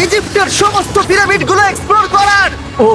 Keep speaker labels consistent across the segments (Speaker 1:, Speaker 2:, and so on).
Speaker 1: ইজিপ্টের সমস্ত পিরামিডগুলো এক্সপ্লোর করার।
Speaker 2: ও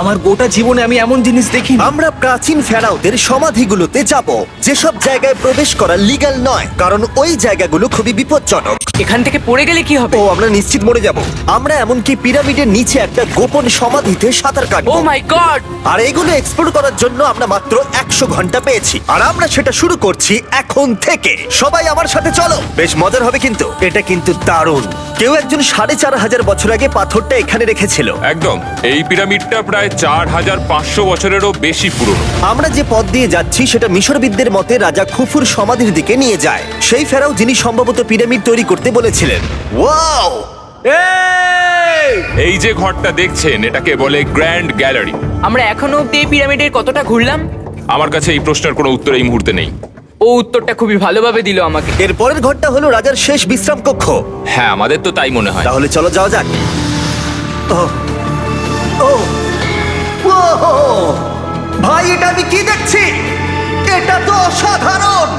Speaker 2: আমার গোটা জীবনে আমি এমন জিনিস দেখিনি।
Speaker 1: আমরা প্রাচীন ফেরাওদের সমাধিগুলোতে যাব, যেসব জায়গায় প্রবেশ করা লিগ্যাল নয়, কারণ ওই জায়গাগুলো খুবই বিপজ্জনক।
Speaker 3: এখান থেকে পড়ে গেলে কি হবে?
Speaker 1: ও আমরা নিশ্চিত মরে যাব। আমরা এমনকি পিরামিডের নিচে একটা গোপন সমাধিতে সাঁতার
Speaker 3: ও
Speaker 1: কাটবো।
Speaker 3: মাই গড!
Speaker 1: আর এগুলো এক্সপ্লোর করার জন্য আমরা মাত্র 100 ঘন্টা পেয়েছি, আর আমরা সেটা শুরু করছি এখন থেকে। সবাই আমার সাথে চলো, বেশ মজার হবে কিন্তু। এটা কিন্তু দারুণ। কেউ একজন 4500 বছর আগে পাথরটা এখানে রেখেছিল।
Speaker 4: একদম, এই পিরামিডটা প্রায় 4500 বছরেরও বেশি পুরনো।
Speaker 1: আমরা যে পথ দিয়ে যাচ্ছি সেটা মিশরবিদদের মতে রাজা খুফুর সমাধির দিকে নিয়ে যায়, সেই ফেরাও যিনি সম্ভবত পিরামিড তৈরি করতে বলেছিলেন। ওয়াও!
Speaker 4: এই যে ঘরটা দেখছেন, এটাকে বলে গ্র্যান্ড গ্যালারি।
Speaker 3: আমরা এখনো অব্দি এই পিরামিডের কতটা ঘুরলাম?
Speaker 4: আমার কাছে এই প্রশ্নের কোনো উত্তর এই মুহূর্তে নেই।
Speaker 3: ও উত্তরটা খুবই ভালোভাবে দিল আমাকে।
Speaker 1: এর পরের ঘরটা হলো রাজার শেষ বিশ্রাম কক্ষ।
Speaker 4: হ্যাঁ, আমাদের তো তাই মনে হয়।
Speaker 1: তাহলে চলো যাওয়া যাক। ও ও ও ভাই, এটা আমি কি দেখছি? এটা তো অসাধারণ।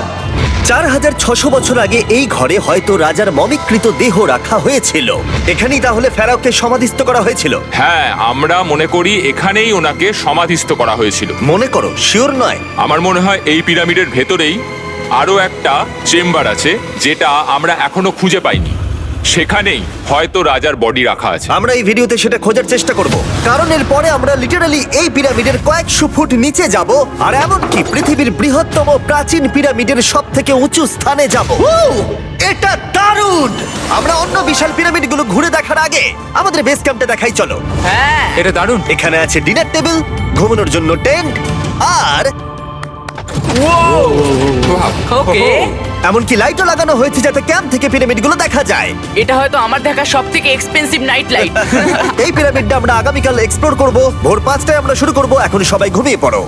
Speaker 1: 4600 বছর আগে এই ঘরে হয়তো রাজার মমিকৃত দেহ রাখা হয়েছিল। এখানেই তাহলে ফেরাওকে সমাধিস্থ করা হয়েছিল।
Speaker 4: হ্যাঁ, আমরা মনে করি এখানেই ওনাকে সমাধিস্থ করা হয়েছিল।
Speaker 1: মনে করো, শিওর নয়।
Speaker 4: আমার মনে হয় এই পিরামিডের ভেতরেই আরো একটা চেম্বার আছে, যেটা আমরা এখনো খুঁজে পাইনি। সেখানেই হয়তো রাজার বডি রাখা আছে।
Speaker 1: আমরা এই ভিডিওতে সেটা খোঁজার চেষ্টা করব, কারণ এর পরে আমরা লিটারালি এই পিরামিডের কয়েকশো ফুট নিচে যাব, আর এমনকি পৃথিবীর বৃহত্তম প্রাচীন পিরামিডের সবথেকে উঁচু স্থানে যাব। এটা দারুণ! আমরা অন্য বিশাল পিরামিডগুলো ঘুরে দেখার আগে আমাদের বেস ক্যাম্পটা দেখাই চলো।
Speaker 3: হ্যাঁ,
Speaker 4: এটা দারুণ।
Speaker 1: এখানে আছে ডিনার টেবিল, ঘুমানোর জন্য টেন্ট, আর
Speaker 3: ওকে।
Speaker 1: এমনকি লাইটও লাগানো হয়েছে যাতে ক্যাম্প থেকে পিরামিডগুলো দেখা যায়।
Speaker 3: এটা হয়তো আমার দেখা সবথেকে এক্সপেন্সিভ নাইট লাইট।
Speaker 1: এই পিরামিডটা আমরা আগামীকাল এক্সপ্লোর করব। ভোর 5টায় আমরা শুরু করব। এখন সবাই ঘুমিয়ে পড়ো।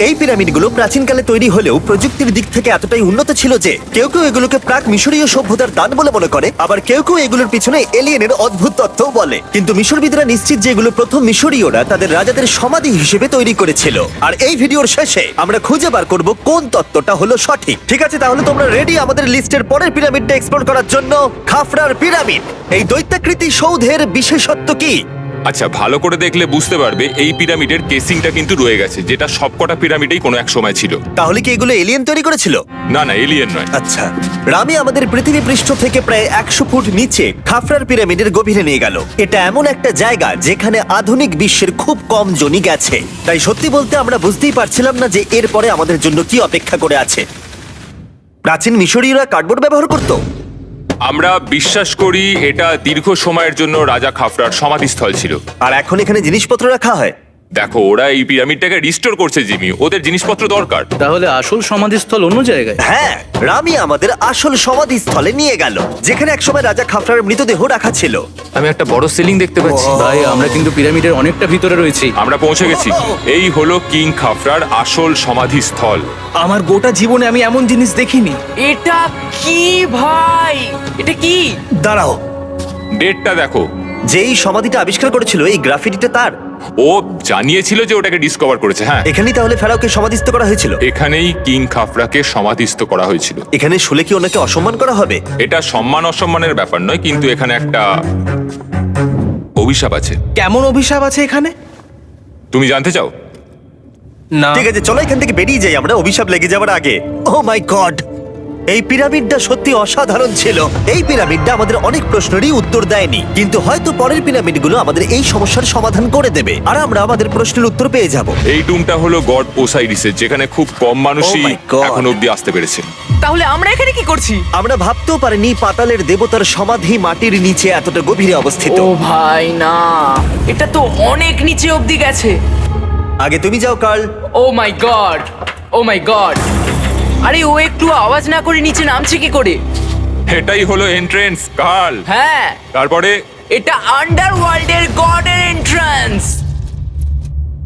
Speaker 1: এই পিরামিডগুলো প্রাচীনকালে তৈরি হলেও প্রযুক্তির দিক থেকে এতটাই উন্নত ছিল যে কেউ কেউ এগুলোকে প্রাক মিশরীয় সভ্যতার দান বলে মনে করে, আবার কেউ কেউ এগুলোর পিছনে এলিয়েনের অদ্ভুত তথ্যও বলে। কিন্তু মিশরবিদরা নিশ্চিত যে এগুলো প্রথম মিশরীয়রা তাদের রাজাদের সমাধি হিসেবে তৈরি করেছিল। আর এই ভিডিওর শেষে আমরা খুঁজে বার করব কোন তত্ত্বটা হলো সঠিক। ঠিক আছে, তাহলে তোমরা রেডি আমাদের লিস্টের পরের পিরামিডটা এক্সপ্লোর করার জন্য? খাফরার পিরামিড। এই দৈত্যাকৃতি সৌধের বিশেষত্ব কি?
Speaker 4: আচ্ছা, ভালো করে দেখলে বুঝতে পারবে এই পিরামিডের কেসিংটা কিন্তু রয়ে গেছে, যেটা সবকটা পিরামিডেই কোনো এক সময় ছিল।
Speaker 1: তাহলে কি এগুলো এলিয়েন তৈরি করেছিল?
Speaker 4: না না, এলিয়েন নয়।
Speaker 1: আচ্ছা, রামি আমাদের পৃথিবী পৃষ্ঠ থেকে প্রায় 100 ফুট নিচে খাফরার পিরামিডের গভীরে নিয়ে গেল। এটা এমন একটা জায়গা যেখানে আধুনিক বিশ্বের খুব কম জনই গেছে। তাই সত্যি বলতে আমরা বুঝতেই পারছিলাম না যে এরপরে আমাদের জন্য কি অপেক্ষা করে আছে। প্রাচীন মিশরীয়রা কার্ডবোর্ড ব্যবহার করত।
Speaker 4: আমরা বিশ্বাস করি এটা দীর্ঘ সময়ের জন্য রাজা খাফরার সমাধিস্থল ছিল।
Speaker 1: আর এখন এখানে জিনিসপত্র রাখা হয়।
Speaker 4: দেখো, ওরা এই পিরামিডটাকে রিস্টোর করছে জিমি, ওদের জিনিসপত্র দরকার।
Speaker 2: তাহলে আসল সমাধিস্থল অন্য জায়গায়?
Speaker 1: হ্যাঁ, রামি আমাদের আসল সমাধিস্থলে নিয়ে গেল, যেখানে একসময় রাজা খাফরার মৃতদেহ রাখা ছিল।
Speaker 5: আমি একটা বড় সিলিং দেখতে পাচ্ছি।
Speaker 2: ভাই, আমরা কিন্তু পিরামিডের অনেকটা ভিতরে রয়েছি।
Speaker 4: আমরা পৌঁছে গেছি। এই হলো কিং খাফরার আসল সমাধিস্থল।
Speaker 2: আমার গোটা জীবনে আমি এমন জিনিস দেখিনি।
Speaker 3: এটা কি ভাই? এটা কি?
Speaker 1: দাঁড়াও,
Speaker 4: ডেটটা দেখো।
Speaker 1: যেই সমাধিটা আবিষ্কার করেছিল এই গ্রাফিটিটা তার।
Speaker 4: ও জানিয়েছিল যে ওটাকে ডিসকভার করেছে। হ্যাঁ,
Speaker 1: এখানেই তাহলে ফেরাওকে সমাধিস্থ করা হয়েছিল।
Speaker 4: এখানেই কিং খাফরাকে সমাধিস্থ করা হয়েছিল।
Speaker 1: এখানে শুলে কি ওনাকে অসম্মান করা হবে?
Speaker 4: এটা সম্মান অসম্মানের ব্যাপার নয়, কিন্তু এখানে একটা অভিশাপ আছে।
Speaker 2: কেমন অভিশাপ আছে এখানে?
Speaker 4: তুমি জানতে চাও?
Speaker 2: না।
Speaker 1: ঠিক আছে, চলো এখান থেকে বেরিয়ে যাই আমরা অভিশাপ লেগে যাওয়ার আগে। ও মাই গড, এই পিরামিডটা সত্যি অসাধারণ ছিল। এই পিরামিডটা আমাদের অনেক প্রশ্নেরই উত্তর দেয়নি, কিন্তু হয়তো পরের পিরামিডগুলো আমাদের এই সমস্যার সমাধান করে দেবে, আর আমরা আমাদের প্রশ্নের উত্তর পেয়ে যাব।
Speaker 4: এই টুমটা হলো গড ওসাইরিসের, যেখানে খুব কম মানুষই
Speaker 1: Oh my God!
Speaker 4: এখন অব্দি আসতে পেরেছে।
Speaker 3: তাহলে আমরা এখানে কি করছি?
Speaker 1: আমরা ভাবতেও পারিনি পাতালের দেবতার সমাধি মাটির নিচে এতটা গভীরে অবস্থিত।
Speaker 3: ও ভাই না, এটা তো অনেক নিচে অব্দি গেছে।
Speaker 1: আগে তুমি যাও curl.
Speaker 3: O my god, oh my god! আরে ও একটু আওয়াজ না করে নিচে নামছে কি করে?
Speaker 4: এটাই হলো এন্ট্রেন্স, কাল।
Speaker 3: হ্যাঁ,
Speaker 4: তারপরে
Speaker 3: এটা আন্ডারওয়ার্ল্ডের গডের এন্ট্রান্স।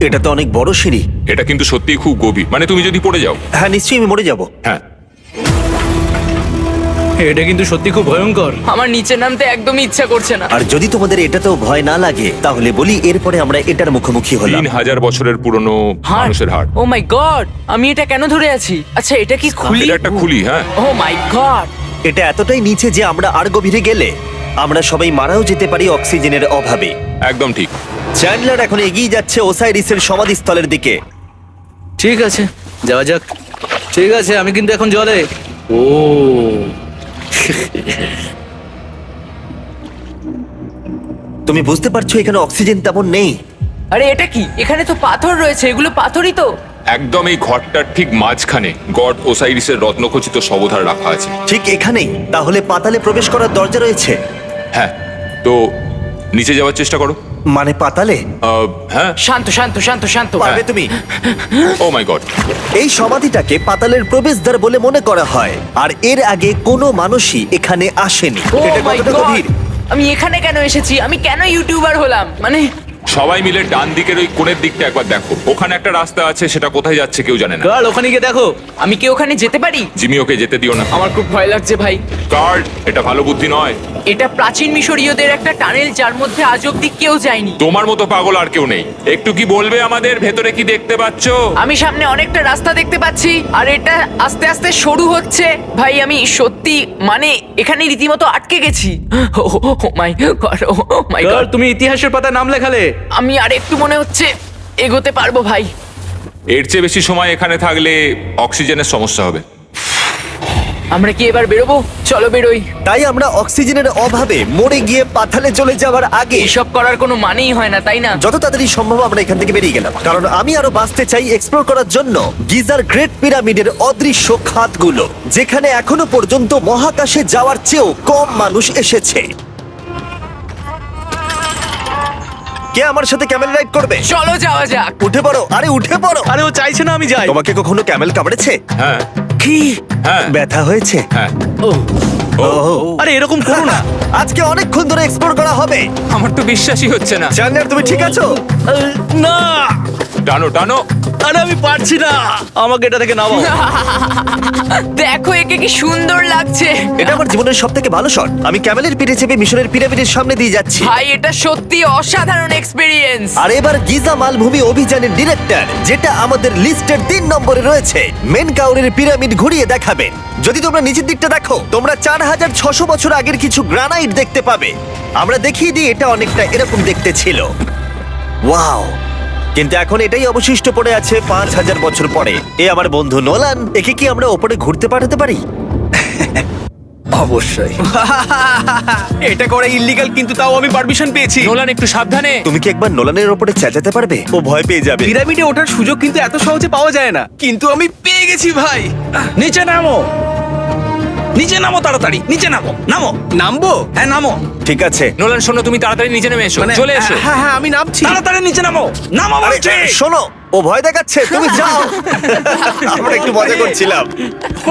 Speaker 1: এটা তো অনেক বড় সিঁড়ি।
Speaker 4: এটা কিন্তু সত্যিই খুব গভীর, মানে তুমি যদি পড়ে যাও।
Speaker 1: হ্যাঁ, নিশ্চয়ই আমি মরে যাব।
Speaker 4: হ্যাঁ,
Speaker 2: এটা কিন্তু সত্যি খুব ভয়ঙ্কর।
Speaker 3: আমার নিচে নামতে একদমই ইচ্ছা করছে না।
Speaker 1: আর যদি তোমাদের এটাতেও ভয় না লাগে তাহলে বলি এরপরে আমরা এটার মুখোমুখি হলাম।
Speaker 4: 3000 বছরের পুরনো মানুষের হাড়।
Speaker 3: ও মাই গড, আমি এটা কেন ধরে আছি? আচ্ছা, এটা কি খুলি?
Speaker 4: এটা একটা খুলি। হ্যাঁ,
Speaker 3: ও মাই গড!
Speaker 1: এটা এতটাই নিচে যে আমরা আর গভীরে গেলে আমরা সবাই মারাও যেতে পারি অক্সিজেনের অভাবে।
Speaker 4: একদম ঠিক।
Speaker 1: চ্যান্ডলার এখন এগিয়ে যাচ্ছে ওসাইরিসের সমাধিস্থলের দিকে।
Speaker 2: ঠিক আছে, যাওয়া যাক। ঠিক আছে, আমি কিন্তু এখন জলে। ও
Speaker 1: তুমি বুঝতে পারছো এখানে অক্সিজেন তেমন নেই।
Speaker 3: আরে এটা কি? এখানে তো পাথর রয়েছে, এগুলো পাথরই তো।
Speaker 4: একদম এই ঘরটার ঠিক মাঝখানে গড ওসাইরিসের রত্নখচিত শবধার রাখা আছে।
Speaker 1: ঠিক এখানেই? তাহলে পাতালে প্রবেশ করার দরজা রয়েছে?
Speaker 4: হ্যাঁ, তো নিচে যাওয়ার চেষ্টা করো।
Speaker 1: মানে পাতালে?
Speaker 4: হ্যাঁ।
Speaker 3: শান্ত শান্ত শান্ত শান্ত।
Speaker 1: পারবে তুমি?
Speaker 4: ও মাই গড।
Speaker 1: এই সমাধিটাকে পাতালের প্রবেশদ্বার বলে মনে করা হয়, আর এর আগে কোনো মানুষই এখানে আসেনি।
Speaker 3: Oh
Speaker 1: এটা
Speaker 3: my
Speaker 1: কতটা
Speaker 3: God!
Speaker 1: গভীর?
Speaker 3: আমি এখানে কেন এসেছি? আমি কেন ইউটিউবার হলাম? মানে
Speaker 4: সবাই মিলে ডান দিকের ওই কোণের দিকটা একবার দেখো। ওখানে একটা রাস্তা আছে, সেটা কোথায় যাচ্ছে কেউ জানে না।
Speaker 2: গার্ল, ওখানে গিয়ে দেখো।
Speaker 3: আমি কি ওখানে যেতে পারি?
Speaker 4: জিমি, ওকে যেতে দিও না।
Speaker 3: আমার খুব ভয় লাগছে ভাই।
Speaker 4: কার্ড, এটা ভালো বুদ্ধি নয়।
Speaker 3: এটা প্রাচীন মিশরীয়দের একটা টানেল, যার মধ্যে আজ অব্দি কেউ যায়নি।
Speaker 4: তোমার মতো পাগল আর কেউ নেই। একটু কি বলবে আমাদের ভেতরে কি দেখতে পাচ্ছো?
Speaker 3: আমি সামনে অনেকটা রাস্তা দেখতে পাচ্ছি, আর এটা আস্তে আস্তে সরু হচ্ছে। ভাই আমি সত্যি মানে এখানে রীতিমতো আটকে গেছি। Oh my god, oh my
Speaker 2: girl,
Speaker 3: god.
Speaker 2: তুমি ইতিহাসের পাতা নাম লেখালে।
Speaker 3: আমি আর একটু মনে হচ্ছে এগোতে পারবো ভাই।
Speaker 4: এর চেয়ে বেশি সময় এখানে থাকলে অক্সিজেনের সমস্যা হবে।
Speaker 3: আমরা কি এবার বেরোবো? চলো বেরোই।
Speaker 1: তাই আমরা অক্সিজেনের অভাবে মরে গিয়ে পাতালে চলে যাওয়ার আগে
Speaker 3: এসব করার কোনো মানেই হয় না, তাই না?
Speaker 1: যত তাড়াতাড়ি সম্ভব আমরা এখান থেকে বেরিয়ে গেলাম, কারণ আমি আরো বাঁচতে চাই এক্সপ্লোর করার জন্য গিজার গ্রেট পিরামিডের অদৃশ্য খাতগুলো, যেখানে এখনো পর্যন্ত মহাকাশে যাওয়ার চেয়েও কম মানুষ এসেছে। কে আমার সাথে ক্যামেল রাইড করবে?
Speaker 3: চলো যাওয়া যাক।
Speaker 1: উঠে পড়ো, আরে উঠে পড়ো।
Speaker 2: আরে ও চাইছে না আমি যাই।
Speaker 1: তোমাকে কখনো ক্যামেল কামড়েছে?
Speaker 4: হ্যাঁ
Speaker 1: কি?
Speaker 4: হ্যাঁ
Speaker 1: ব্যথা হয়েছে?
Speaker 4: হ্যাঁ।
Speaker 2: ও,
Speaker 1: ওহ,
Speaker 2: আরে এরকম করো না।
Speaker 1: আজকে অনেকক্ষণ ধরে এক্সপ্লোর করা হবে।
Speaker 5: আমার তো বিশ্বাসই হচ্ছে না।
Speaker 1: জানলার তুমি ঠিক আছো?
Speaker 2: না,
Speaker 4: টানো টানো।
Speaker 2: আরে আমি পারছি না, আমাকে এটা থেকে নামাও।
Speaker 3: দেখো একে কি সুন্দর লাগছে।
Speaker 1: এটা আমার জীবনের সব থেকে ভালো শট। আমি ক্যামেলের পিঠে চেপে মিশরের পিরামিডের সামনে দিয়ে যাচ্ছি।
Speaker 3: ভাই এটা সত্যি অসাধারণ এক্সপেরিয়েন্স।
Speaker 1: আর এবার গিজা মালভূমি অভিযানের ডিরেক্টর, যেটা আমাদের লিস্টের 3 নম্বরে রয়েছে, মেন কাউরের পিরামিড ঘুরিয়ে দেখাবেন। যদি তোমরা নিচের দিকটা দেখো, তোমরা 4600 বছর আগের কিছু গ্রানাইট দেখতে পাবে। আমরা দেখিয়ে দিই, এটা অনেকটা এরকম দেখতে ছিল। ওয়াও! কিন্তু এখন এটাই অবশিষ্ট পড়ে আছে 5000 বছর পরে। এ আমার বন্ধু নোলান, একে কি আমরা ওপরে ঘুরতে পাঠাতে পারি?
Speaker 6: অবশ্যই।
Speaker 2: এটা করা ইল্লিগাল, কিন্তু তাও আমি পারমিশন পেয়েছি।
Speaker 5: নোলান, একটু সাবধানে।
Speaker 1: তুমি কি একবার নোলানের ওপরে চেঁচাতে পারবে? ও ভয় পেয়ে যাবে।
Speaker 2: পিরামিডে ওঠার সুযোগ কিন্তু এত সহজে পাওয়া যায় না, কিন্তু আমি পেয়ে গেছি ভাই।
Speaker 6: নিচে নামো, নিচে নামো, তাড়াতাড়ি নিচে নামো। নামো,
Speaker 2: নামবো?
Speaker 6: হ্যাঁ নামো,
Speaker 1: ঠিক আছে।
Speaker 5: নোলান, শোনো, তুমি তাড়াতাড়ি নিচে নেমে এসো। চলে এসো।
Speaker 2: হ্যাঁ হ্যাঁ, আমি নামছি।
Speaker 6: তাড়াতাড়ি নিচে নামো। নামো
Speaker 1: আরে,
Speaker 6: বলছি।
Speaker 1: শোনো, ও ভয় দেখাচ্ছে, তুমি যাও। আমরা একটু মজা করছিলাম।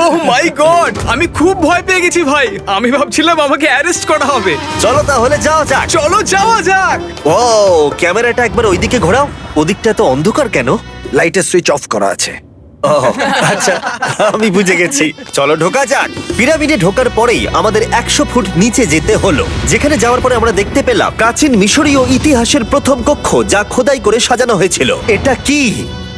Speaker 2: ও মাই গড, আমি খুব ভয় পেয়ে গেছি ভাই। আমি ভাবছিলাম আমাকে অ্যারেস্ট করা হবে।
Speaker 1: চলো তাহলে যাওয়া যাক।
Speaker 2: চলো যাওয়া যাক।
Speaker 1: ও, ক্যামেরাটা একবার ওইদিকে ঘোরাও। ওদিকটা তো অন্ধকার কেন?
Speaker 6: লাইটের সুইচ অফ করা আছে।
Speaker 1: ও, আচ্ছা, আমি বুঝে গেছি। চলো ঢোকা যাক। পিরামিডে ঢোকার পরেই আমাদের 100 ফুট নিচে যেতে হলো, যেখানে যাওয়ার পরে আমরা দেখতে পেলাম প্রাচীন মিশরীয় ইতিহাসের প্রথম কক্ষ, যা খোদাই করে সাজানো হয়েছিল। এটা কি?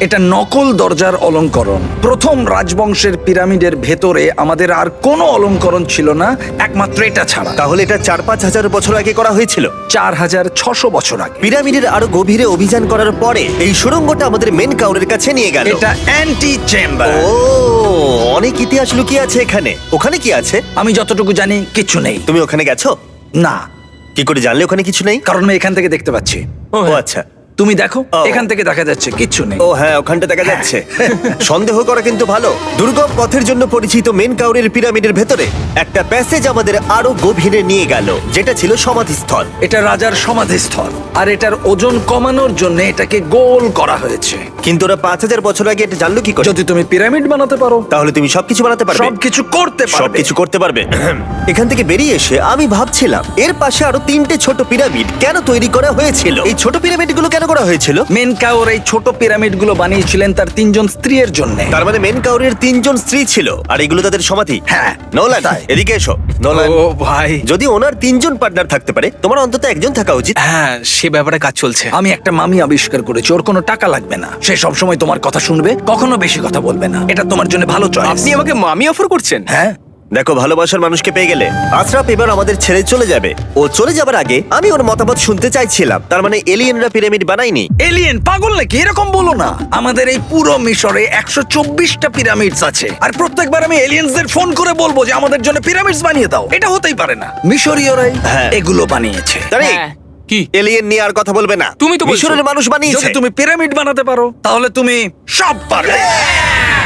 Speaker 6: এটা নকল দরজার অলঙ্করণ। প্রথম রাজবংশের পিরামিডের ভেতরে আমাদের আর কোনো অলঙ্করণ ছিল না, একমাত্র এটা ছাড়া।
Speaker 1: তাহলে এটা 4-5 হাজার বছর আগে করা হয়েছিল।
Speaker 6: 4600 বছর আগে।
Speaker 1: পিরামিডের আরো গভীরে অভিযান করার পরে এই সুড়ঙ্গটা আমাদের মেন কাউরের কাছে নিয়ে গেল।
Speaker 6: এটা অ্যান্টি চেম্বার।
Speaker 1: ও, অনেক ইতিহাস লুকিয়ে আছে এখানে। ওখানে কি আছে?
Speaker 6: আমি যতটুকু জানি কিছু নেই।
Speaker 1: তুমি ওখানে গেছো?
Speaker 6: না,
Speaker 1: কি করে জানলে ওখানে কিছু নেই?
Speaker 6: কারণ আমি এখান থেকে দেখতে পাচ্ছি।
Speaker 1: ও আচ্ছা।
Speaker 6: তুমি দেখো,
Speaker 1: ও।
Speaker 6: এখান থেকে দেখা যাচ্ছে কিচ্ছু নেই।
Speaker 1: ও হ্যাঁ, ওখানটা দেখা যাচ্ছে। সন্দেহ করা কিন্তু ভালো। দুর্গম পথের জন্য পরিচিত মেন কাউরের পিরামিডের ভেতরে একটা প্যাসেজ আমাদের আরো গভীরে নিয়ে গেল, যেটা ছিল সমাধিস্থল।
Speaker 6: এটা রাজার সমাধিস্থল, আর এটার ওজন কমানোর জন্য এটাকে গোল করা হয়েছে।
Speaker 1: কিন্তু ওরা 5000 বছর আগে এটা জানলো কি করে?
Speaker 6: যদি তুমি পিরামিড বানাতে পারো,
Speaker 1: তাহলে তুমি সবকিছু বানাতে পারবে।
Speaker 6: সবকিছু করতে পারবে।
Speaker 1: সবকিছু করতে পারবে। এখান থেকে বেরিয়ে এসে আমি ভাবছিলাম, এর পাশে আরো 3টে ছোট পিরামিড কেন তৈরি করা হয়েছিল? এই ছোট পিরামিডগুলো কেন করা হয়েছিল?
Speaker 6: মেনকাওর এই ছোট পিরামিডগুলো বানিয়েছিলেন তার 3জন স্ত্রীর জন্য।
Speaker 1: তার মানে মেন কাউরের 3 জন স্ত্রী ছিল, আর এগুলো তাদের সমাধি।
Speaker 6: হ্যাঁ,
Speaker 1: নোলান,
Speaker 6: তাই।
Speaker 1: এদিকে এসো। নোলান,
Speaker 2: ও ভাই,
Speaker 1: যদি ওনার 3 জন পার্টনার থাকতে পারে, তোমার অন্তত একজন থাকা উচিত।
Speaker 2: হ্যাঁ সে ব্যাপারে কাজ চলছে।
Speaker 6: আমি একটা মামি আবিষ্কার করেছি, ওর কোনো টাকা লাগবে না। সে সব সময় তোমার কথা শুনবে, কখনো বেশি কথা বলবে না। এটা তোমার জন্য ভালো চয়েস।
Speaker 2: আপনি আমাকে মামি অফার করছেন?
Speaker 6: হ্যাঁ,
Speaker 1: দেখো, ভালোবাসার মানুষকে পেয়ে গেলে আশরাফ এবার আমাদের ছেড়ে চলে যাবে। ও চলে যাবার আগে আমি ওর মতামত শুনতে চাইছিলাম। তার মানে এলিয়েনরা পিরামিড বানায়নি?
Speaker 6: এলিয়েন পাগল নাকি? এরকম বলো না। আমাদের এই পুরো মিশরে 124টা পিরামিডস আছে, আর প্রত্যেকবার আমি এলিয়েন্সদের ফোন করে বলবো যে আমাদের জন্য পিরামিডস বানিয়ে দাও। এটা হতেই পারে না। মিশরীয়রাই
Speaker 1: হ্যাঁ।
Speaker 6: এগুলো বানিয়েছে।
Speaker 1: তারিক,
Speaker 3: হ্যাঁ।
Speaker 5: কি
Speaker 1: এলিয়েন নিয়ে আর কথা বলবে না।
Speaker 5: তুমি তো বলছো।
Speaker 1: মিশরের মানুষ বানিয়েছে।
Speaker 6: যদি তুমি পিরামিড বানাতে পারো তাহলে তুমি সব পারবে।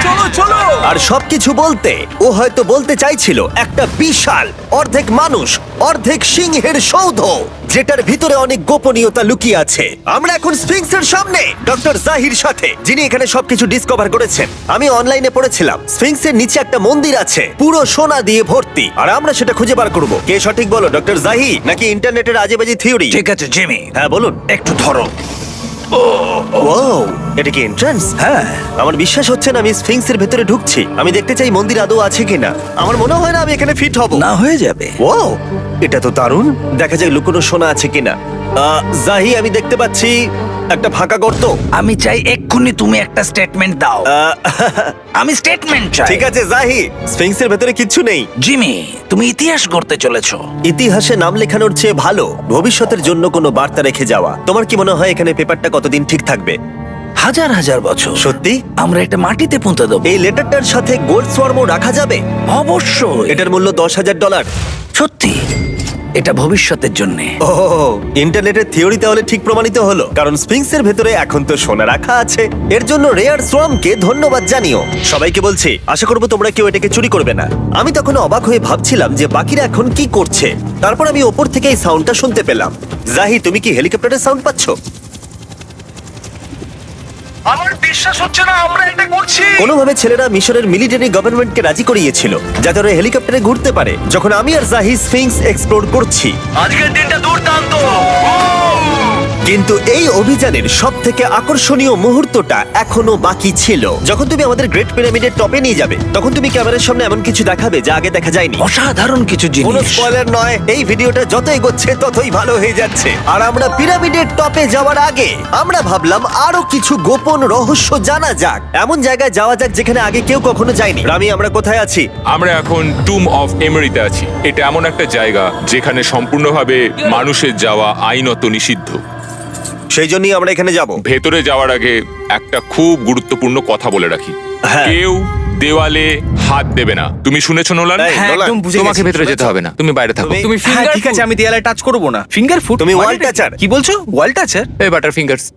Speaker 6: চলো চলো।
Speaker 1: আর সবকিছু বলতে ও হয়তো বলতে চাইছিল একটা বিশাল অর্ধেক মানুষ অর্ধেক সিংহের সৌধ, যেটার ভিতরে অনেক গোপনীয়তা লুকিয়ে আছে। আমরা এখন স্ফিংসের সামনে ডক্টর জাহির সাথে, যিনি এখানে সবকিছু ডিসকভার করেছেন। আমি অনলাইনে পড়েছিলাম স্ফিংসের নিচে একটা মন্দির আছে পুরো সোনা দিয়ে ভর্তি, আর আমরা সেটা খুঁজে বার করব। কে সঠিক বলো, ডক্টর জাহি নাকি ইন্টারনেটের আজেবাজি থিওরি?
Speaker 6: ঠিক আছে জিমি,
Speaker 1: হ্যাঁ বলুন।
Speaker 6: একটু ধরো।
Speaker 1: ওয়াও, এটা কি এন্ট্রান্স?
Speaker 6: হ্যাঁ,
Speaker 1: আমার বিশ্বাস হচ্ছে না আমি স্ফিংসের ভেতরে ঢুকছি। আমি দেখতে চাই মন্দির আদৌ আছে কিনা। আমার মনে হয় না আমি এখানে ফিট হব।
Speaker 6: না হয়ে যাবে।
Speaker 1: ও, এটা তো দারুণ। দেখা যায় লুকোনো সোনা আছে কিনা। জাহি, আমি দেখতে পাচ্ছি একটা ফাঁকা গর্ত।
Speaker 6: আমি চাই এক্ষুনি তুমি একটা স্টেটমেন্ট দাও। আমি স্টেটমেন্ট চাই।
Speaker 1: ঠিক আছে জাহি, স্ফিংসের ভেতরে কিচ্ছু নেই।
Speaker 6: জিমি, তুমি ইতিহাস গড়তে চলেছো।
Speaker 1: ইতিহাসে নাম লেখানোর চেয়ে ভালো ভবিষ্যতের জন্য কোনো বার্তা রেখে যাওয়া। তোমার কি মনে হয় এখানে পেপারটা কতদিন ঠিক থাকবে?
Speaker 6: হাজার হাজার বছর।
Speaker 1: সত্যি?
Speaker 6: আমরা এটা মাটিতে পুঁতে দেবো।
Speaker 1: এই লেটারটার সাথে গোল্ড সোয়ার্মও রাখা যাবে?
Speaker 6: অবশ্যই।
Speaker 1: এটার মূল্য $10,000।
Speaker 6: সত্যি, এটা ভবিষ্যতের জন্য।
Speaker 1: ও, ইন্টারনেটের থিওরি তাহলে ঠিক প্রমাণিত হলো, কারণ স্ফিংসের ভেতরে এখন তো সোনা রাখা আছে। এর জন্য রেয়ার সোয়ামকে ধন্যবাদ জানিও। সবাইকে বলছি, আশা করবো তোমরা কেউ এটাকে চুরি করবে না। আমি তখন অবাক হয়ে ভাবছিলাম যে বাকিরা এখন কি করছে। তারপর আমি ওপর থেকে এই সাউন্ডটা শুনতে পেলাম। জাহি, তুমি কি হেলিকপ্টারের সাউন্ড পাচ্ছ?
Speaker 6: আমার বিশ্বাস হচ্ছে না আমরা এটা করছি।
Speaker 1: কোনোভাবে ছেলেরা মিশরের মিলিটারি গভর্নমেন্টকে রাজি করিয়েছিল যাতে ওরা হেলিকপ্টারে ঘুরতে পারে যখন আমি আর জাহি স্ফিংস এক্সপ্লোর করছি।
Speaker 6: আজকের দিনটা দুর্দান্ত।
Speaker 1: কিন্তু এই অভিযানের সব থেকে আকর্ষণীয় মুহূর্তটা এখনো বাকি ছিল। যখন তুমি আমাদের গ্রেট পিরামিডের টপে নিয়ে যাবে তখন তুমি ক্যামেরার সামনে এমন কিছু দেখাবে যা আগে দেখা যায়নি।
Speaker 6: অসাধারণ কিছু
Speaker 1: কোনো
Speaker 6: জিনিস।
Speaker 1: স্পয়লার নয়, এই ভিডিওটা যত এগোচ্ছে ততই ভালো হয়ে যাচ্ছে। আর আমরা পিরামিডের টপে যাওয়ার আগে আমরা ভাবলাম আরো কিছু গোপন রহস্য জানা যাক। এমন জায়গায় যাওয়া যাক যেখানে আগে কেউ কখনো যায়নি। রামি, আমরা কোথায় আছি?
Speaker 4: আমরা এখন টুম অফ এমেরিতে আছি। এটা এমন একটা জায়গা যেখানে সম্পূর্ণভাবে মানুষের যাওয়া আইনত নিষিদ্ধ।
Speaker 1: সেই জন্যই আমরা এখানে যাব।
Speaker 4: ভেতরে যাওয়ার আগে একটা খুব গুরুত্বপূর্ণ কথা বলে রাখি,
Speaker 1: হ্যাঁ।
Speaker 4: কেউ দেওয়ালে হাত দেবে না। তুমি শুনেছো নোলান?
Speaker 1: এই,
Speaker 2: হ্যাঁ,
Speaker 1: নোলান,
Speaker 2: একদম বুঝে
Speaker 5: তোমাকে
Speaker 2: গেছি।
Speaker 5: ভেতরে যেতে হবে না, তুমি বাইরে থাকো।
Speaker 1: তুমি-
Speaker 5: তুমি
Speaker 2: হ্যাঁ,
Speaker 5: ফিঙ্গার
Speaker 2: ঠিক আছে, আমি দেয়ালে টাচ করব না। Finger food?
Speaker 1: তুমি wall toucher?
Speaker 2: কি বলছো? ওয়াল টাচার?
Speaker 5: এই বাটার ফিঙ্গারস।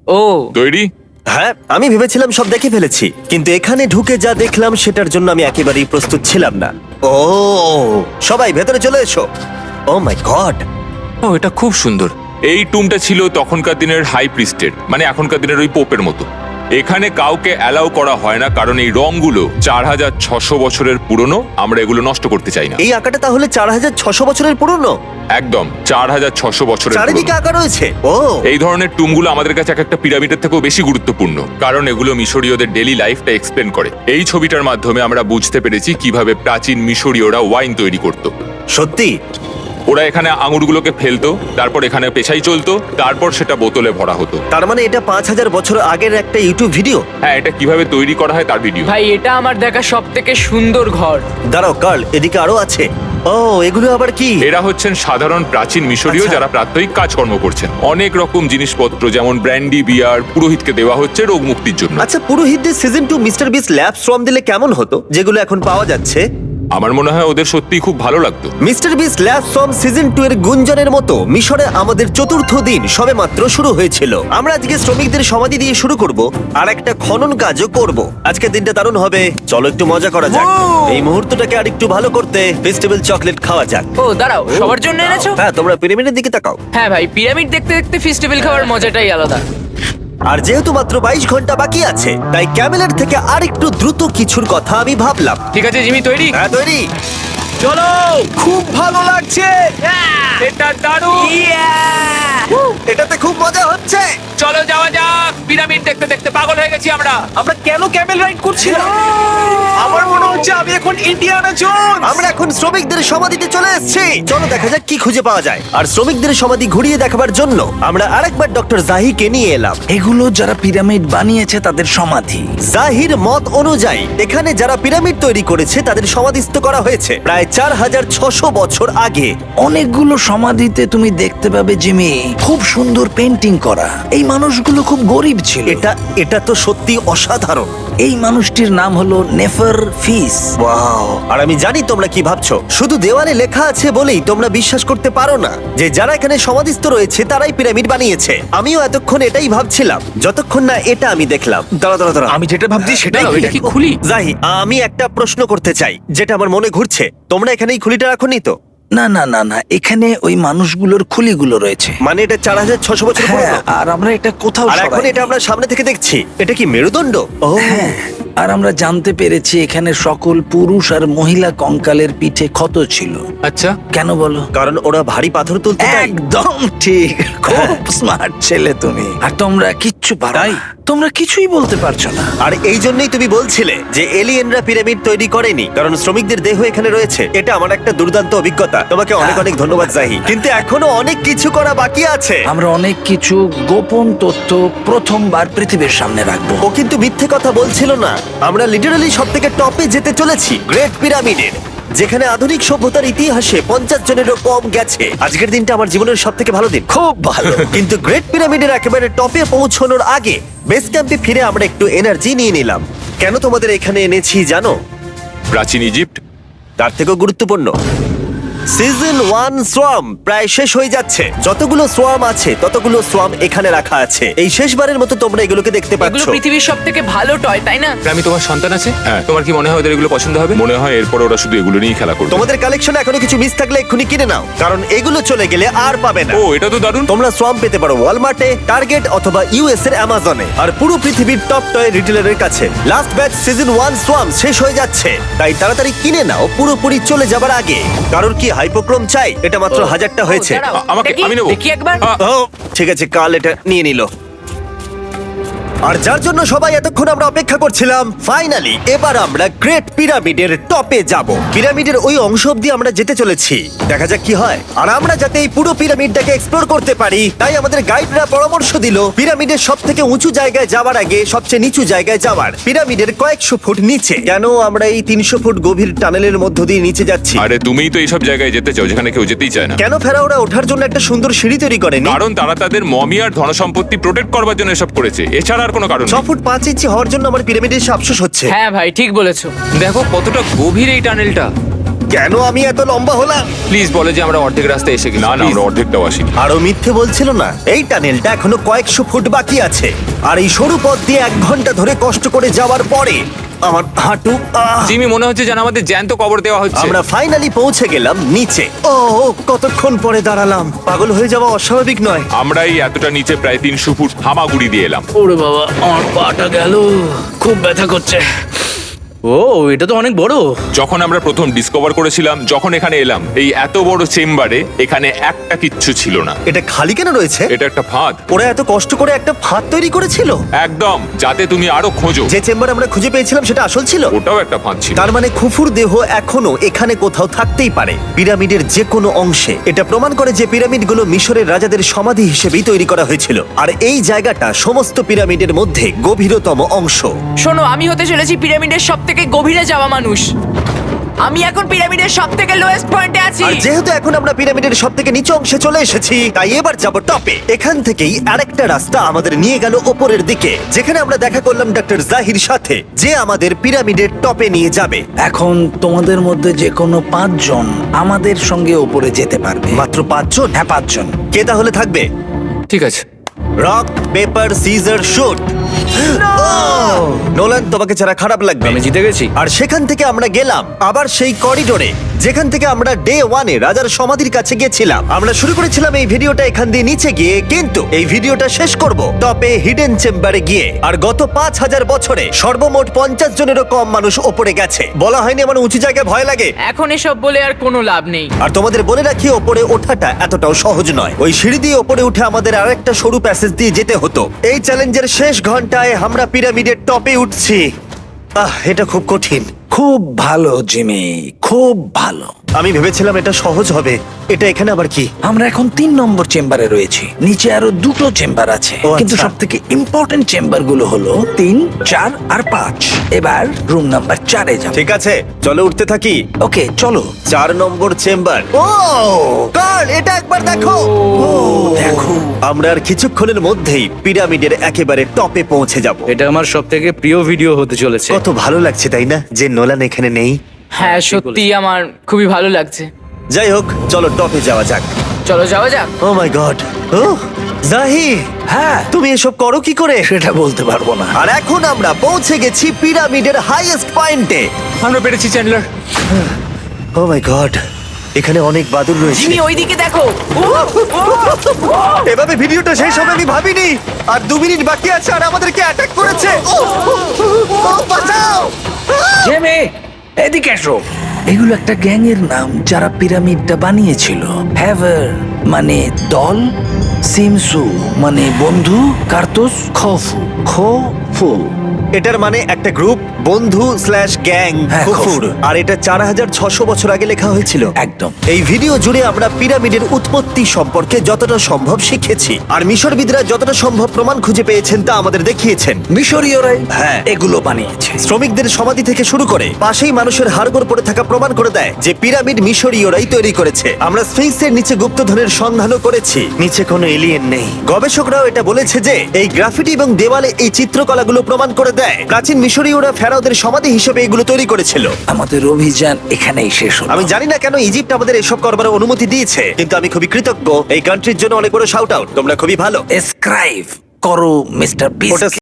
Speaker 3: ও,
Speaker 4: তৈরি?
Speaker 1: হ্যাঁ, আমি ভেবেছিলাম সব দেখে ফেলেছি, কিন্তু এখানে ঢুকে যা দেখলাম সেটার জন্য আমি একেবারেই প্রস্তুত ছিলাম না। ও, সবাই ভেতরে চলে এসো। ও মাই গড,
Speaker 5: ও, এটা খুব সুন্দর।
Speaker 4: এই টুমটা ছিল তখনকার দিনের হাই প্রিস্টের, মানে এখনকার দিনের ওই পোপের মতো। এখানে কাউকে অ্যালাউ করা হয় না কারণ এই রংগুলো 4600 বছরের পুরনো। আমরা এগুলো নষ্ট করতে চাই না।
Speaker 1: এই আঁকাটা তাহলে 4600 বছরের পুরনো?
Speaker 4: একদম 4600 বছরের
Speaker 1: চারিদিকে
Speaker 4: পুরনো।
Speaker 1: আঁকা রয়েছে। ও,
Speaker 4: এই ধরনের টুমগুলো আমাদের কাছে এক একটা পিরামিডের থেকেও বেশি গুরুত্বপূর্ণ, কারণ এগুলো মিশরীয়দের ডেইলি লাইফটা এক্সপ্লেন করে। এই ছবিটার মাধ্যমে আমরা বুঝতে পেরেছি কিভাবে প্রাচীন মিশরীয়রা ওয়াইন তৈরি করত।
Speaker 1: সত্যি?
Speaker 4: ওরা এখানে আঙুরগুলোকে ফেলতো, তারপর এখানে পেশাই চলতো, তারপর সেটা বোতলে ভরা হতো।
Speaker 1: তার মানে এটা 5000 বছর আগের একটা ইউটিউব ভিডিও?
Speaker 4: হ্যাঁ, এটা কিভাবে তৈরি করা হয় তার ভিডিও।
Speaker 3: ভাই এটা আমার দেখা সব থেকে সুন্দর ঘর।
Speaker 1: দাঁড়াও কার্ল, এদিকে আরো আছে। ও, এগুলো আবার কি?
Speaker 4: এরা হচ্ছেন সাধারণ প্রাচীন মিশরীয়
Speaker 1: আচ্ছা।
Speaker 4: যারা প্রাত্যহিক কাজকর্ম করছেন। অনেক রকম জিনিসপত্র যেমন ব্র্যান্ডি, বিয়ার পুরোহিতকে দেওয়া হচ্ছে রোগ মুক্তির জন্য।
Speaker 1: আচ্ছা, পুরোহিতদের সিজন 2 মিস্টার বিস ল্যাব সোয়াম দিলে কেমন হতো, যেগুলো এখন পাওয়া যাচ্ছে?
Speaker 4: আমার মনে হয় ওদের সত্যিই খুব ভালো লাগতো।
Speaker 1: মিস্টার বিস ল্যাব সোয়াম সিজন 2 এর গুঞ্জনের মতো মিশরে আমাদের চতুর্থ দিন সবেমাত্র শুরু হয়েছিল। আমরা আজকে শ্রমিকদের সমাধি দিয়ে শুরু করব আর একটা খনন কাজও করব। আজকের দিনটা দারুণ হবে, চলো একটু মজা করা যাক। এই মুহূর্তটাকে আরেকটু ভালো করতে ফেস্টিভ্যাল চকলেট খাওয়া যাক।
Speaker 3: ও দাঁড়াও, সবার জন্য এনেছো?
Speaker 1: হ্যাঁ, তোমরা পিরামিডের দিকে তাকাও।
Speaker 3: হ্যাঁ ভাই, পিরামিড দেখতে দেখতে ফেস্টিভ্যাল খাওয়ার মজাটাই আলাদা।
Speaker 1: আর যেহেতু মাত্র 22 ঘন্টা বাকি আছে তাই ক্যামেলের থেকে আরেকটু দ্রুত কিছুর কথা আমি ভাবলাম।
Speaker 5: ঠিক আছে জিমি, তৈরি?
Speaker 1: হ্যাঁ, তৈরি।
Speaker 2: চলো, খুব ভালো লাগছে।
Speaker 5: এটা দারুণ।
Speaker 1: এটাতে খুব মজা হচ্ছে।
Speaker 5: চলো যাওয়া যাক। পিরামিড দেখতে দেখতে পাগল হয়ে গেছি আমরা।
Speaker 2: আমরা কেন ক্যামেল রাইড করছিলাম? আমার মনে হচ্ছে আমি এখন ইন্ডিয়ানা জোনস।
Speaker 1: আমরা এখন শ্রমিকদের সমাধিতে চলে এসেছি। চলো দেখা যাক কি খুঁজে পাওয়া যায়। আর শ্রমিকদের সমাধি ঘুরিয়ে দেখাবার জন্য আমরা আরেকবার ডক্টর জাহিকে নিয়ে এলাম।
Speaker 6: এগুলো যারা পিরামিড বানিয়েছে তাদের সমাধি।
Speaker 1: জাহির মত অনুযায়ী এখানে যারা পিরামিড তৈরি করেছে তাদের সমাধিস্থ করা হয়েছে প্রায় 4600 বছর আগে।
Speaker 6: অনেকগুলো সমাধিতে তুমি দেখতে পাবে জিমি খুব সুন্দর পেন্টিং করা। এই মানুষগুলো খুব গরিব ছিল।
Speaker 1: এটা তো সত্যি অসাধারণ।
Speaker 6: এই মানুষটির নাম হলো নেফার ফিস।
Speaker 1: ওয়াও! আর আমি জানি তোমরা কি ভাবছো। শুধু দেওয়ালে লেখা আছে বলেই তোমরা বিশ্বাস করতে পারো না যে যারা এখানে সমাধিস্থ রয়েছে তারাই পিরামিড বানিয়েছে। আমিও এতক্ষণ এটাই ভাবছিলাম যতক্ষণ না এটা আমি দেখলাম। দাঁড়া।
Speaker 2: আমি যেটা ভাবছি সেটাই
Speaker 5: দাঁড়াও, এটা কি খুলি?
Speaker 1: জাহি, আমি একটা প্রশ্ন করতে চাই যেটা আমার মনে ঘুরছে। তোমরা এখানে এই খুলিটা রাখোনি তো?
Speaker 6: না না না না, এখানে ওই মানুষগুলোর খুলিগুলো রয়েছে।
Speaker 1: মানে এটা 4600 বছর
Speaker 6: হ্যাঁ,
Speaker 1: পুরনো।
Speaker 6: আর আমরা এটা কোথাও
Speaker 1: আর এখন
Speaker 6: সরাইনি।
Speaker 1: এটা আমরা সামনে থেকে দেখছি। এটা কি মেরুদণ্ড? ও
Speaker 6: হ্যাঁ, আর আমরা জানতে পেরেছি এখানে সকল পুরুষ আর মহিলা কঙ্কালের পিঠে ক্ষত ছিল।
Speaker 5: আচ্ছা,
Speaker 6: কেন বলো?
Speaker 1: কারণ ওরা ভারী পাথর তুলতে চায়।
Speaker 6: একদম ঠিক, খুব স্মার্ট ছেলে তুমি। আর তোমরা কিচ্ছু পারো না। তোমরা কিছুই বলতে পারছো না।
Speaker 1: আর এই জন্যই তুমি বলছিলে যে এলিয়েনরা পিরামিড তৈরি করেনি, কারণ শ্রমিকদের দেহ এখানে রয়েছে। এটা আমার একটা দুর্দান্ত অভিজ্ঞতা। তোমাকে অনেক অনেক ধন্যবাদ জাহি। কিন্তু এখনো অনেক কিছু করা বাকি আছে।
Speaker 6: আমরা অনেক কিছু গোপন তথ্য প্রথমবার পৃথিবীর সামনে রাখবো।
Speaker 1: ও কিন্তু মিথ্যে কথা বলছিল না। আমরা লিটারালি সব থেকে টপে যেতে চলেছি, গ্রেট পিরামিডের, যেখানে আধুনিক সভ্যতার ইতিহাসে 50 জনেরও কম গেছে। আজকের দিনটা আমার জীবনের সব থেকে ভালো দিন।
Speaker 6: খুব ভালো।
Speaker 1: কিন্তু গ্রেট পিরামিডের একেবারে টপে পৌঁছানোর আগে বেস ক্যাম্পে ফিরে আমরা একটু এনার্জি নিয়ে নিলাম। কেন তোমাদের এখানে এনেছি জানো?
Speaker 4: প্রাচীন ইজিপ্ট।
Speaker 1: তার থেকেও গুরুত্বপূর্ণ, সিজন 1 সোয়াম প্রায় শেষ হয়ে যাচ্ছে। যতগুলো সোয়াম আছে ততগুলো সোয়াম এখানে রাখা আছে। এই শেষবারের মতো তোমরা এগুলোকে দেখতে
Speaker 3: এগুলো
Speaker 1: পাচ্ছ।
Speaker 3: পৃথিবীর সব থেকে ভালো টয়, তাই না?
Speaker 5: আমি তোমার সন্তান আছে?
Speaker 4: হ্যাঁ।
Speaker 5: তোমার কি মনে হয় ওদের এগুলো পছন্দ হবে?
Speaker 4: মনে হয় এরপর ওরা শুধু এগুলো নিয়েই খেলা করবে।
Speaker 1: তোমাদের কালেকশনে এখনো কিছু মিস থাকলে এক্ষুনি কিনে নাও, কারণ এগুলো চলে গেলে আর পাবে না।
Speaker 4: ও, এটা তো দারুণ।
Speaker 1: তোমরা সোয়াম পেতে পারো ওয়ালমার্টে, টার্গেট অথবা ইউএস এর অ্যামাজনে, আর পুরো পৃথিবীর টপ টয় রিটেলারের কাছে। লাস্ট ব্যাচ সিজন 1 সোয়াম শেষ হয়ে যাচ্ছে, তাই তাড়াতাড়ি কিনে নাও পুরোপুরি চলে যাবার আগে। কারণ কি হাইপোক্রোম চাই? এটা মাত্র 1000টা হয়েছে।
Speaker 3: ও, দাঁড়াও,
Speaker 4: আমাকে-
Speaker 3: দেখি,
Speaker 4: আমি নেবো।
Speaker 3: দেখি একবার।
Speaker 1: ও ঠিক আছে, কাল এটা নিয়ে নিল। আর যার জন্য সবাই এতক্ষণ আমরা অপেক্ষা করছিলাম, ফাইনালি এবার আমরা গ্রেট পিরামিডের টপে যাব। পিরামিডের ওই অংশ অব্দি আমরা যেতে চলেছি, দেখা যাক কি হয়। আর আমরা যাতে এই পুরো পিরামিডটাকে এক্সপ্লোর করতে পারি, তাই আমাদের গাইডরা পরামর্শ দিল পিরামিডের সব থেকে উঁচু জায়গায় যাওয়ার আগে সবচেয়ে নিচু জায়গায় যাওয়ার, পিরামিডের কয়েকশো ফুট নিচে। কেন আমরা এই 300 ফুট গভীর টানেলের মধ্য দিয়ে নিচে যাচ্ছি?
Speaker 4: আরে তুমিই তো এইসব জায়গায় যেতে চাও যেখানে কেউ যেতেই চায় না।
Speaker 1: কেন ফেরাওরা ওঠার জন্য একটা সুন্দর সিঁড়ি তৈরি করেনি?
Speaker 4: কারণ তারা তাদের মমি আর ধনসম্পত্তি প্রোটেক্ট করবার জন্য এসব করেছে, এছাড়া আর কোনো কারণ
Speaker 1: 6
Speaker 4: নেই।
Speaker 1: ফুট 5 ইঞ্চি হওয়ার জন্য আমার পিরামিডের এসে আফসোস হচ্ছে।
Speaker 3: হ্যাঁ ভাই, ঠিক বলেছো।
Speaker 5: দেখো কতটা গভীর এই টানেলটা।
Speaker 1: কেন আমি এত লম্বা হলাম?
Speaker 5: প্লিজ বলে যে আমরা অর্ধেক রাস্তায় এসে গেছি।
Speaker 4: না না, আমরা অর্ধেকটাও আসিনি।
Speaker 1: আরো মিথ্যে বলছিল না। এই টানেলটা এখনো কয়েকশো ফুট বাকি আছে, আর এই সরু পথ দিয়ে 1 ঘন্টা ধরে কষ্ট করে যাওয়ার পরে আমার হাঁটু
Speaker 5: জিমি, মনে হচ্ছে যেন আমাদের জ্যান্ত কবর দেওয়া হচ্ছে।
Speaker 1: আমরা ফাইনালি পৌঁছে গেলাম নিচে। ও কতক্ষণ পরে দাঁড়ালাম, পাগল হয়ে যাওয়া অস্বাভাবিক নয়।
Speaker 4: আমরা এই এতটা নিচে প্রায় 300 ফুট হামাগুড়ি দিয়ে এলাম।
Speaker 2: ওরে বাবা, আমার পাটা গেল, খুব ব্যথা করছে। ও, এটা তো অনেক বড়।
Speaker 4: যখন আমরা প্রথম ডিসকভার করেছিলাম, যখন এখানে এলাম, এই এত বড় চেম্বারে এখানে একটা কিচ্ছু ছিল না।
Speaker 1: এটা খালি কেন রয়েছে?
Speaker 4: এটা একটা ফাঁদ।
Speaker 1: ওরা এত কষ্ট করে একটা ফাঁদ তৈরি করেছিল,
Speaker 4: একদম, যাতে তুমি আরো খোঁজো।
Speaker 1: যে চেম্বার আমরা খুঁজে পেয়েছিলাম সেটা আসল ছিল।
Speaker 4: ওটাও একটা ফাঁদ ছিল।
Speaker 1: তার মানে খুফুর দেহ এখনো এখানে কোথাও থাকতেই পারে, পিরামিডের যে কোনো অংশে। এটা প্রমাণ করে যে পিরামিডগুলো মিশরের রাজাদের সমাধি হিসেবেই তৈরি করা হয়েছিল, আর এই জায়গাটা সমস্ত পিরামিডের মধ্যে গভীরতম অংশ।
Speaker 3: শোনো, আমি হতে চলেছি পিরামিডের সব থেকে গভীরে যাওয়া মানুষ। আমি এখন পিরামিডের সব থেকে লোয়েস্ট পয়েন্টে আছি।
Speaker 1: আর যেহেতু এখন আমরা পিরামিডের সব থেকে নিচু অংশে চলে এসেছি, তাই এবার যাব টপে। এখান থেকেই আরেকটা রাস্তা আমাদের নিয়ে গেল ওপরের দিকে, যেখানে আমরা দেখা করলাম ডক্টর জাহির সাথে, যে আমাদের পিরামিডের টপে নিয়ে যাবে।
Speaker 6: এখন তোমাদের মধ্যে যে কোনো 5 জন আমাদের সঙ্গে ওপরে যেতে পারবে।
Speaker 1: মাত্র 5 জন?
Speaker 6: হ্যাঁ, 5 জন।
Speaker 1: কে তাহলে থাকবে?
Speaker 5: ঠিক আছে।
Speaker 1: Rock paper scissor shoot. Nolan, তোমাকে ছাড়া খারাপ লাগবে।
Speaker 2: আমি জিতে গেছি।
Speaker 1: আর সেখান থেকে আমরা গেলাম আবার সেই করিডোরে যেখান থেকে আমরা ডে 1-এ রাজার সমাধির কাছে গিয়েছিলাম। আমরা শুরু করেছিলাম এই ভিডিওটা এখান দিয়ে নিচে গিয়ে, কিন্তু এই ভিডিওটা শেষ করব টপে হিডেন চেম্বারে গিয়ে। আর গত 5000 বছরে সর্বমোট 50 জনেরও কম মানুষ ওপরে গেছে। বলা হয়নি আমার উঁচু জায়গায় ভয় লাগে।
Speaker 3: এখন এসব বলে আর কোনো লাভ নেই।
Speaker 1: আর তোমাদের বলে রাখি, ওপরে ওঠাটা এতটাও সহজ নয়। ওই সিঁড়ি দিয়ে ওপরে উঠে আমাদের আরেকটা সরু প্যাসেজ দিয়ে যেতে হতো। এই চ্যালেঞ্জের শেষ ঘন্টায় আমরা পিরামিডের টপে উঠছি। এটা খুব কঠিন।
Speaker 6: খুব ভালো জিমি, খুব ভালো।
Speaker 1: আমি ভেবেছিলাম এটা সহজ হবে। এটা এখানে আবার কি?
Speaker 6: আমরা এখন 3 নম্বর চেম্বারে রয়েছি। নিচে আরো 2টো চেম্বার আছে,
Speaker 1: ও,
Speaker 6: কিন্তু
Speaker 1: আচ্ছা।
Speaker 6: সব থেকে ইম্পর্টেন্ট চেম্বার গুলো হলো 3, 4 আর 5। এবার রুম নাম্বার 4-এ যাব।
Speaker 1: ঠিক আছে, চলো উঠতে থাকি।
Speaker 6: ওকে, চলো।
Speaker 1: 4 নম্বর চেম্বার। ও কার্ল, এটা একবার দেখো।
Speaker 6: দেখো,
Speaker 1: আমরা আর কিছুক্ষণের মধ্যেই পিরামিডের একেবারে টপে পৌঁছে যাব।
Speaker 2: এটা আমার সব থেকে প্রিয় ভিডিও হতে চলেছে।
Speaker 1: কত ভালো লাগছে তাই না, যে নোলান এখানে নেই।
Speaker 3: হ্যাঁ, সত্যি আমার খুবই ভালো লাগছে।
Speaker 1: যাই হোক, চলো টপে যাওয়া যাক।
Speaker 3: চলো যাওয়া যাক।
Speaker 1: ও মাই গড। ও জাহি,
Speaker 6: হ্যাঁ,
Speaker 1: তুমি এসব করো কি করে?
Speaker 6: সেটা বলতে পারবো না।
Speaker 1: আর এখন আমরা পৌঁছে গেছি পিরামিডের হাইয়েস্ট পয়েন্টে।
Speaker 5: আমরা পেরেছি চ্যান্ডলার।
Speaker 1: ও মাই গড, এখানে অনেক বাদুড় রয়েছে।
Speaker 3: জিমি ওইদিকে দেখো।
Speaker 1: এভাবে ভিডিওটা শেষ হবে আমি ভাবিনি। আর 2 মিনিট বাকি আছে আর আমাদেরকে অ্যাটাক করেছে। বাঁচাও!
Speaker 6: জিমি, এদিকে এসো। এগুলো একটা গ্যাং এর নাম যারা পিরামিডটা বানিয়েছিল। হ্যাভার মানে দল, সিমসু মানে বন্ধু, কার্তুস খোফু।
Speaker 1: এটার মানে একটা গ্রুপ, বন্ধু স্ল্যাশ গ্যাং,
Speaker 6: হ্যাঁ,
Speaker 1: কুকুর। আর এটা 4600 বছর আগে লেখা হয়েছিল।
Speaker 6: একদম।
Speaker 1: এই ভিডিও জুড়ে আমরা পিরামিডের উৎপত্তি সম্পর্কে যতটা সম্ভব শিখেছি, আর মিশরবিদরা যতটা সম্ভব প্রমাণ খুঁজে পেয়েছেন তা আমাদের দেখিয়েছেন।
Speaker 6: মিশরীয়রাই
Speaker 1: হ্যাঁ।
Speaker 6: এগুলো বানিয়েছে।
Speaker 1: শ্রমিকদের সমাধি থেকে শুরু করে পাশেই মানুষের হাড়গোড় পড়ে থাকা প্রমাণ করে দেয় যে পিরামিড মিশরীয়রাই তৈরি করেছে। আমরা স্ফিংসের নিচে গুপ্তধনের সন্ধানও করেছি। নিচে কোনো এলিয়েন নেই। গবেষকরাও এটা বলেছে যে এই গ্রাফিটি এবং দেওয়ালে এই চিত্রকলাগুলো প্রমাণ করে দেয় প্রাচীন মিশরীয়রা ফেরাওদের সমাধি হিসেবে এগুলো তৈরি করেছিল।
Speaker 6: আমাদের অভিযান এখানেই শেষ হলো।
Speaker 1: আমি জানি না কেন ইজিপ্ট আমাদের এসব করবার অনুমতি দিয়েছে, কিন্তু আমি খুবই কৃতজ্ঞ। এই কান্ট্রির জন্য অনেক বড় শাউট আউট। তোমরা খুবই ভালো।
Speaker 6: এসক্রাইব করো মিস্টার বিস্ট।
Speaker 1: ওটা